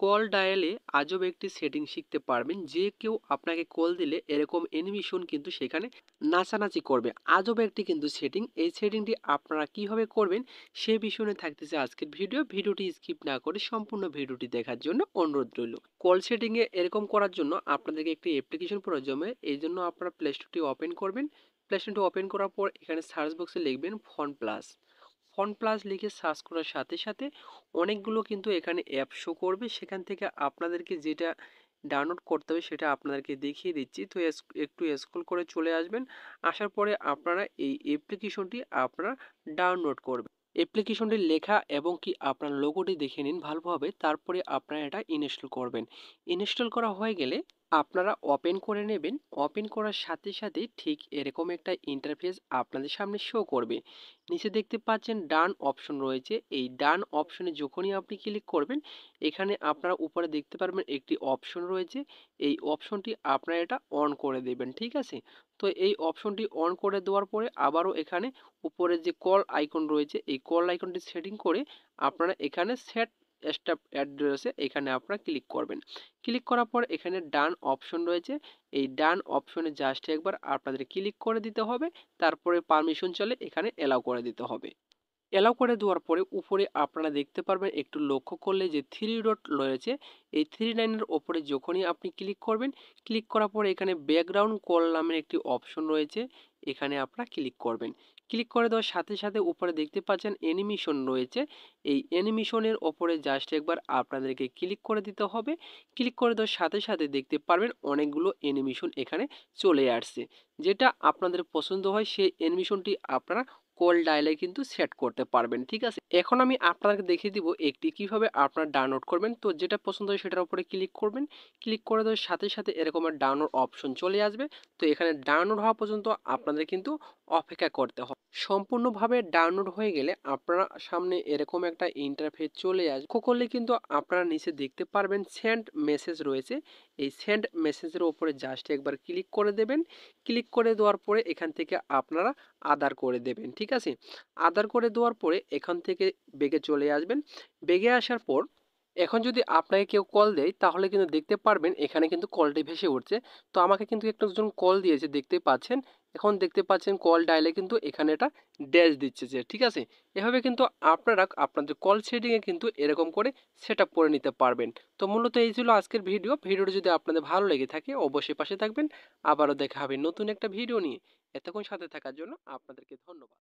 Call ডায়ালে আজব একটি setting শিখতে পারবেন, যে কেউ আপনাকে কল দিলে এরকম অ্যানিমেশন কিন্তু সেখানে নাচানাচি করবে। আজব একটি কিন্তু সেটিং, এই সেটিংটি আপনারা কিভাবে করবেন সে বিষয় নিয়ে থাকতেছে আজকের ভিডিওটি স্কিপ না করে সম্পূর্ণ ভিডিওটি দেখার জন্য অনুরোধ রইল। কল সেটিংয়ে এরকম করার জন্য আপনাদেরকে একটি অ্যাপ্লিকেশন প্রয়োজন হবে। এই জন্য আপনারা প্লে স্টোরটি ওপেন করবেন। প্লে স্টোরটি ওপেন করার পর এখানে সার্চ বক্সে লিখবেন ফোন প্লাস। ফোন প্লাস লিখে সার্চ করার সাথে সাথে অনেকগুলো কিন্তু এখানে অ্যাপ শো করবে। সেখান থেকে আপনাদেরকে যেটা ডাউনলোড করতে হবে সেটা আপনাদেরকে দেখিয়ে দিচ্ছি। তো একটু স্ক্রল করে চলে আসবেন। আসার পরে আপনারা এই অ্যাপ্লিকেশনটি আপনারা ডাউনলোড করবেন। অ্যাপ্লিকেশনটির লেখা এবং কি আপনার লোগোটি দেখে নিন ভালোভাবে, তারপরে আপনারা এটা ইনস্টল করবেন। ইনস্টল করা হয়ে গেলে আপনারা ওপেন করে নেবেন। ওপেন করার সাথে সাথে ঠিক এরকম একটা ইন্টারফেস আপনাদের সামনে শো করবে। নিচে দেখতে পাচ্ছেন ডান অপশন রয়েছে। এই ডান অপশনে যখনই আপনি ক্লিক করবেন, এখানে আপনারা উপরে দেখতে পারবেন একটি অপশন রয়েছে। এই অপশনটি আপনারা এটা অন করে দেবেন, ঠিক আছে। তো এই অপশনটি অন করে দেওয়ার পরে আবারও এখানে উপরে যে কল আইকন রয়েছে, এই কল আইকনটি সেটিং করে আপনারা এখানে সেট স্টপ অ্যাড্রেসে এখানে আপনারা ক্লিক করবেন। ক্লিক করার পর এখানে ডান অপশন রয়েছে। এই ডান অপশনে জাস্ট একবার আপনাদের ক্লিক করে দিতে হবে। তারপরে পারমিশন চলে এখানে এলাও করে দিতে হবে। এলাও করে দেওয়ার পরে উপরে আপনারা দেখতে পারবেন, একটু লক্ষ্য করলে যে থ্রি ডট রয়েছে, এই থ্রি লাইনের ওপরে যখনই আপনি ক্লিক করবেন, ক্লিক করার পরে এখানে ব্যাকগ্রাউন্ড কল নামের একটি অপশন রয়েছে, এখানে আপনারা ক্লিক করবেন। ক্লিক করে দেওয়ার সাথে সাথে উপরে দেখতে পাচ্ছেন অ্যানিমেশন রয়েছে। এই অ্যানিমেশনের ওপরে জাস্ট একবার আপনাদেরকে ক্লিক করে দিতে হবে। ক্লিক করে দেওয়ার সাথে সাথে দেখতে পারবেন অনেকগুলো অ্যানিমেশন এখানে চলে আসছে। যেটা আপনাদের পছন্দ হয় সেই অ্যানিমেশনটি আপনারা কল ডায়ালে কিন্তু সেট করতে পারবেন, ঠিক আছে। এখন আমি আপনাদেরকে দেখিয়ে দিব একটি কিভাবে আপনারা ডাউনলোড করবেন। তো যেটা পছন্দ হয় সেটার উপরে ক্লিক করবেন। ক্লিক করে দেওয়ার সাথে সাথে এরকম একটা ডাউনলোড অপশন চলে আসবে। তো এখানে ডাউনলোড হওয়া পর্যন্ত আপনাদের কিন্তু অপেক্ষা করতে হবে। সম্পূর্ণভাবে ডাউনলোড হয়ে গেলে আপনারা সামনে এরকম একটা ইন্টারফেস চলে আসবে। লক্ষ্য করলে কিন্তু আপনারা নিচে দেখতে পারবেন সেন্ড মেসেজ রয়েছে। এই সেন্ড মেসেজের উপরে জাস্ট একবার ক্লিক করে দেবেন। ক্লিক করে দেওয়ার পরে এখান থেকে আপনারা আদার করে দেবেন, ঠিক আছে। আদার করে দেওয়ার পরে এখান থেকে বেগে চলে আসবেন। বেগে আসার পর এখন যদি আপনাকে কেউ কল দেয় তাহলে কিন্তু দেখতে পারবেন এখানে কিন্তু কলটি ভেসে উঠছে। তো আমাকে কিন্তু একজন কল দিয়েছে দেখতে পাচ্ছেন। এখন দেখতে পাচ্ছেন কল ডায়ালে কিন্তু এখানে এটা ড্যাশ দিচ্ছে যে, ঠিক আছে। এভাবে কিন্তু আপনারা আপনাদের কল সেটিংয়ে কিন্তু এরকম করে সেট আপ করে নিতে পারবেন। তো মূলত এই ছিল আজকের ভিডিওটি যদি আপনাদের ভালো লেগে থাকে অবশ্যই পাশে থাকবেন। আবারও দেখা হবে নতুন একটা ভিডিও নিয়ে। এতক্ষণ সাথে থাকার জন্য আপনাদেরকে ধন্যবাদ।